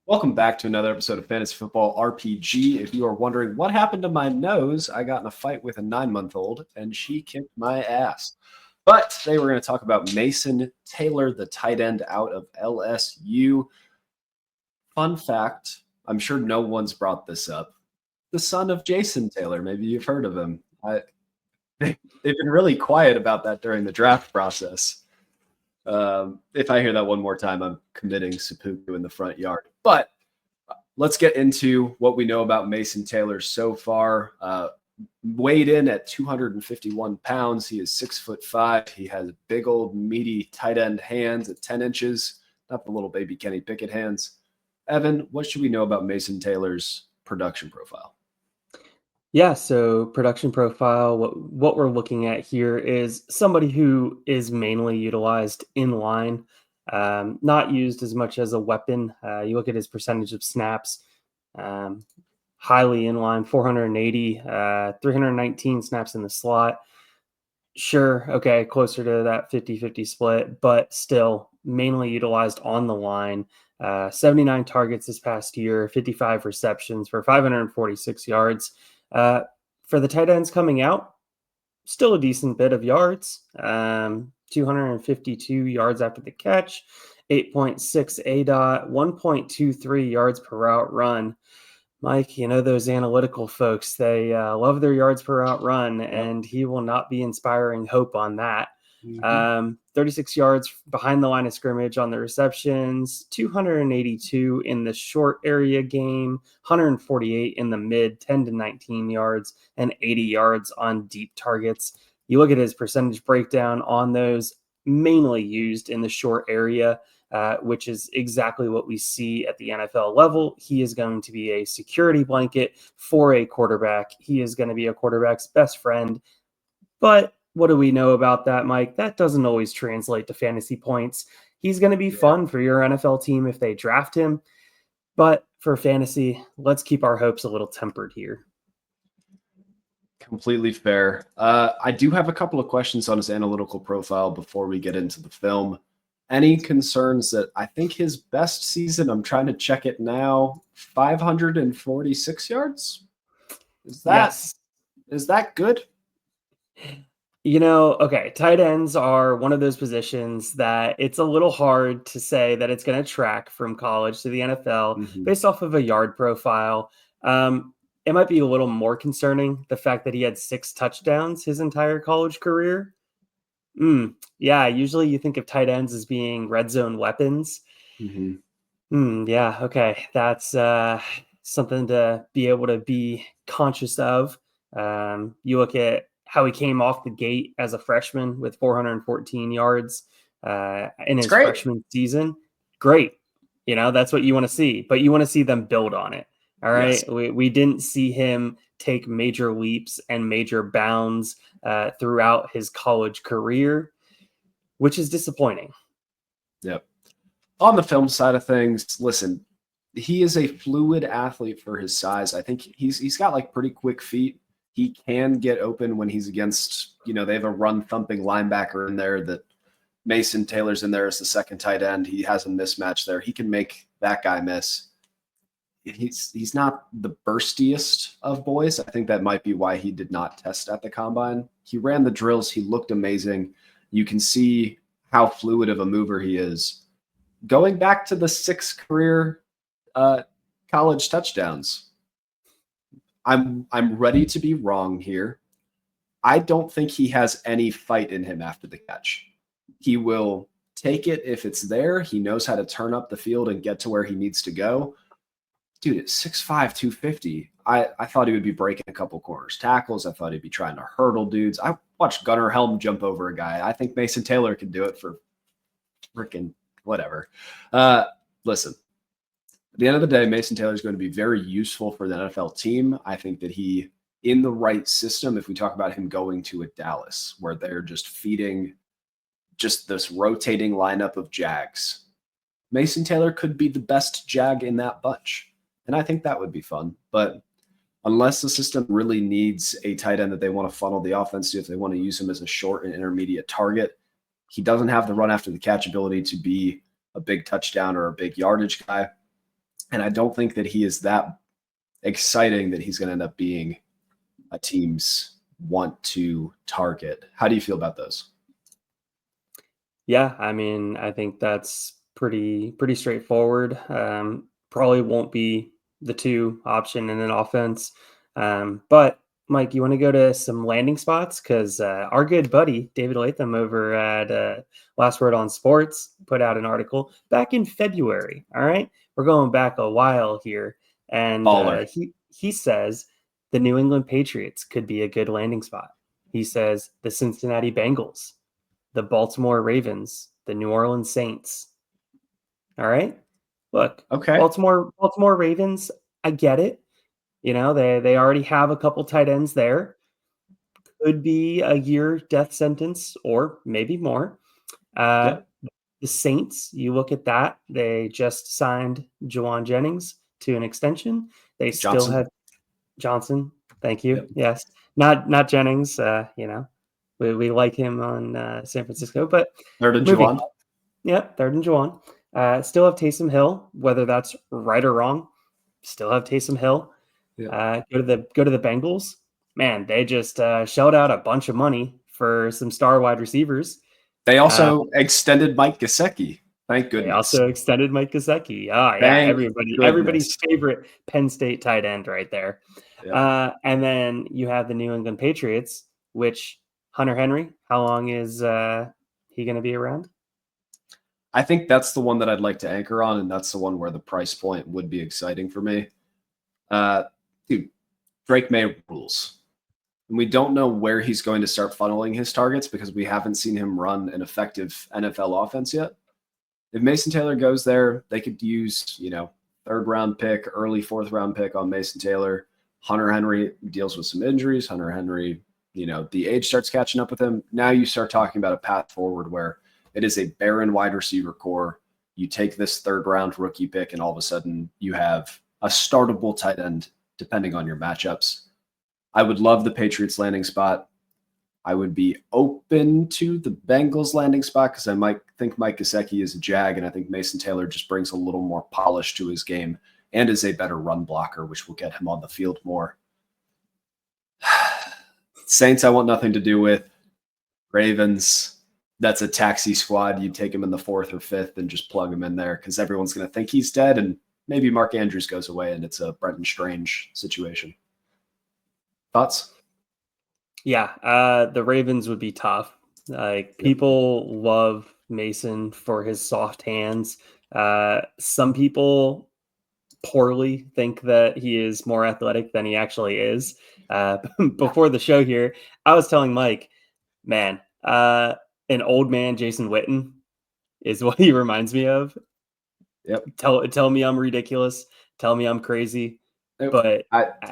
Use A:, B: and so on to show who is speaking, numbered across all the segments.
A: Welcome back to another episode of Fantasy Football RPG. If you are wondering what happened to my nose, I got in a fight with a 9-month-old and she kicked my ass. But today we're going to talk about Mason Taylor, the tight end out of LSU. Fun fact, I'm sure no one's brought this up. The son of Jason Taylor, maybe you've heard of him. They've been really quiet about that during the draft process. If I hear that one more time, I'm committing seppuku in the front yard. But let's get into what we know about Mason Taylor so far. Weighed in at 251 pounds. He is 6'5". He has big old meaty tight end hands at 10 inches. Not the little baby Kenny Pickett hands. Evan, what should we know about Mason Taylor's production profile?
B: Yeah, so production profile, what we're looking at here is somebody who is mainly utilized in line, not used as much as a weapon. You look at his percentage of snaps, highly in line, 480, 319 snaps in the slot. Sure, okay, closer to that 50-50 split, but still mainly utilized on the line. 79 targets this past year, 55 receptions for 546 yards. For the tight ends coming out, still a decent bit of yards, 252 yards after the catch, 8.6 ADOT, 1.23 yards per route run. Mike, you know those analytical folks, they love their yards per route run, and he will not be inspiring hope on that. 36 yards behind the line of scrimmage on the receptions, 282 in the short area game, 148 in the mid, 10 to 19 yards, and 80 yards on deep targets. You look at his percentage breakdown on those, mainly used in the short area, which is exactly what we see at the NFL level. He is going to be a security blanket for a quarterback. He is going to be a quarterback's best friend. But what do we know about that, Mike? That doesn't always translate to fantasy points. He's going to be fun for your NFL team if they draft him. But for fantasy, let's keep our hopes a little tempered here.
A: Completely fair. I do have a couple of questions on his analytical profile before we get into the film. Any concerns that I think his best season, I'm trying to check it now, 546 yards? Is that good?
B: You know, okay, tight ends are one of those positions that it's a little hard to say that it's going to track from college to the NFL based off of a yard profile. It might be a little more concerning, the fact that he had 6 touchdowns his entire college career. Yeah, usually you think of tight ends as being red zone weapons. Yeah, okay, that's something to be able to be conscious of. You look at how he came off the gate as a freshman with 414 yards in his freshman season. Great. You know, that's what you want to see, but you want to see them build on it. All right. Yes. We didn't see him take major leaps and major bounds throughout his college career, which is disappointing.
A: Yep. On the film side of things, listen, he is a fluid athlete for his size. I think he's got like pretty quick feet. He can get open when he's against, they have a run thumping linebacker in there that Mason Taylor's in there as the second tight end. He has a mismatch there. He can make that guy miss. He's not the burstiest of boys. I think that might be why he did not test at the combine. He ran the drills. He looked amazing. You can see how fluid of a mover he is. Going back to the 6 career college touchdowns, I'm ready to be wrong here. I don't think he has any fight in him after the catch. He will take it if it's there. He knows how to turn up the field and get to where he needs to go. Dude, at 6'5", 250, I thought he would be breaking a couple corners tackles. I thought he'd be trying to hurdle dudes. I watched Gunnar Helm jump over a guy. I think Mason Taylor can do it for freaking whatever. Listen, at the end of the day, Mason Taylor is going to be very useful for the NFL team. I think that he, in the right system, if we talk about him going to a Dallas, where they're just feeding just this rotating lineup of Jags, Mason Taylor could be the best Jag in that bunch. And I think that would be fun. But unless the system really needs a tight end that they want to funnel the offense to, if they want to use him as a short and intermediate target, he doesn't have the run after the catch ability to be a big touchdown or a big yardage guy. And I don't think that he is that exciting that he's going to end up being a team's want to target. How do you feel about those?
B: Yeah, I mean, I think that's pretty straightforward. Probably won't be the two option in an offense. But Mike, you want to go to some landing spots? Because our good buddy David Latham over at Last Word on Sports put out an article back in February. All right, we're going back a while here, and
A: Baller.
B: he says the New England Patriots could be a good landing spot. He says the Cincinnati Bengals, the Baltimore Ravens, the New Orleans Saints. All right. Look,
A: Okay.
B: Baltimore Ravens, I get it. You know, they already have a couple tight ends there. Could be a year death sentence or maybe more. Uh,
A: Yep.
B: the Saints, you look at that. They just signed Jawan Jennings to an extension. They still
A: Johnson.
B: have Johnson. Thank you.
A: Yep.
B: Yes. Not Jennings. You know, we like him on San Francisco, but
A: Third and
B: moving
A: Juwan.
B: on. Yeah, third and Juwan. Still have Taysom Hill, whether that's right or wrong. Still have Taysom Hill.
A: Yep.
B: Go to the Bengals. Man, they just shelled out a bunch of money for some star wide receivers.
A: They
B: Uh,
A: also extended Mike Gesicki. Thank
B: they
A: goodness.
B: also extended Mike Gesicki. Oh yeah,
A: Thank
B: everybody's
A: goodness.
B: favorite Penn State tight end right there.
A: Yep.
B: And then you have the New England Patriots, which Hunter Henry. How long is he going to be around?
A: I think that's the one that I'd like to anchor on, and that's the one where the price point would be exciting for me. Dude, Drake May rules. And we don't know where he's going to start funneling his targets because we haven't seen him run an effective NFL offense yet. If Mason Taylor goes there, they could use, third round pick, early fourth round pick on Mason Taylor. Hunter Henry deals with some injuries. Hunter Henry, the age starts catching up with him. Now you start talking about a path forward where it is a barren wide receiver core. You take this third round rookie pick, and all of a sudden you have a startable tight end, depending on your matchups. I would love the Patriots landing spot. I would be open to the Bengals landing spot because I might think Mike Gesicki is a jag, and I think Mason Taylor just brings a little more polish to his game and is a better run blocker, which will get him on the field more. Saints, I want nothing to do with. Ravens, that's a taxi squad. You take him in the fourth or fifth and just plug him in there because everyone's going to think he's dead, and maybe Mark Andrews goes away and it's a Brenton Strange situation. Thoughts?
B: Yeah, the Ravens would be tough. Like people love Mason for his soft hands. Some people poorly think that he is more athletic than he actually is. Before the show here, I was telling Mike, man, an old man Jason Witten is what he reminds me of.
A: Yep.
B: Tell me I'm ridiculous. Tell me I'm crazy. But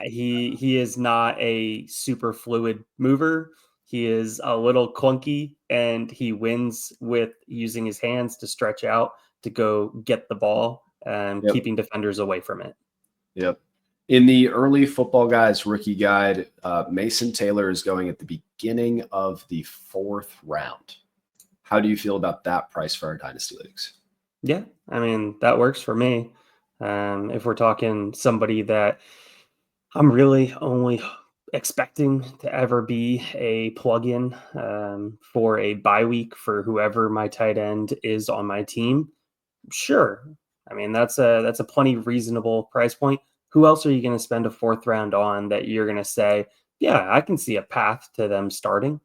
B: he is not a super fluid mover. He is a little clunky, and he wins with using his hands to stretch out to go get the ball and keeping defenders away from it.
A: Yep. In the early Football Guys rookie guide, Mason Taylor is going at the beginning of the fourth round. How do you feel about that price for our Dynasty leagues?
B: Yeah, I mean, that works for me. If we're talking somebody that I'm really only expecting to ever be a plug-in for a bye week for whoever my tight end is on my team, sure. I mean, that's a plenty reasonable price point. Who else are you going to spend a fourth round on that you're going to say, yeah, I can see a path to them starting?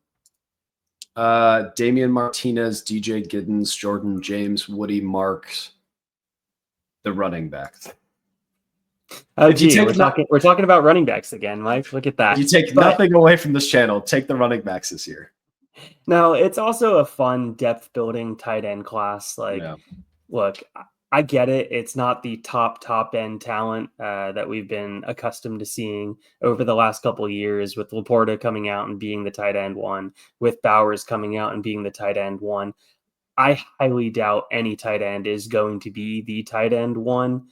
A: Damian Martinez, DJ Giddens, Jordan James, Woody Marks, the running backs.
B: Oh, gee, we're talking about running backs again, Mike. Look at that.
A: If you take nothing away from this channel, take the running backs this year.
B: No, it's also a fun depth building tight end class. Look, I get it. It's not the top end talent that we've been accustomed to seeing over the last couple of years, with Laporta coming out and being the tight end one, with Bowers coming out and being the tight end one. I highly doubt any tight end is going to be the tight end one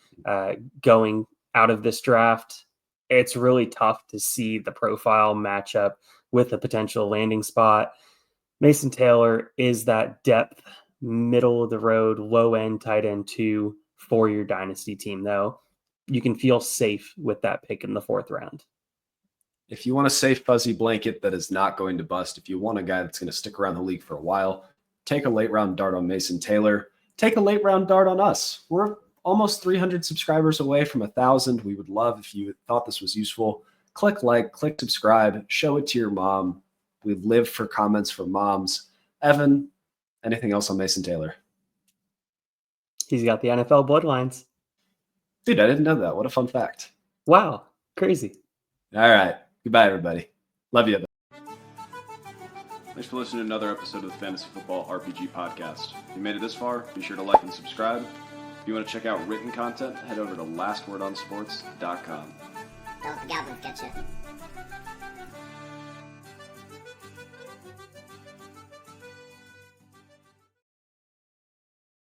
B: going out of this draft. It's really tough to see the profile match up with a potential landing spot. Mason Taylor is that depth, middle of the road, low end tight end 2 for your dynasty team, though. you can feel safe with that pick in the 4th round.
A: If you want a safe fuzzy blanket that is not going to bust, if you want a guy that's going to stick around the league for a while, take a late round dart on Mason Taylor. Take a late round dart on us. We're almost 300 subscribers away from 1,000. We would love if you thought this was useful. Click like, click subscribe, show it to your mom. We live for comments from moms. Evan, anything else on Mason Taylor?
B: He's got the NFL bloodlines.
A: Dude, I didn't know that. What a fun fact.
B: Wow. Crazy.
A: All right. Goodbye, everybody. Love you. Thanks for listening to another episode of the Fantasy Football RPG Podcast. If you made it this far, be sure to like and subscribe. If you want to check out written content, head over to lastwordonsports.com.
C: Don't let the goblins get you.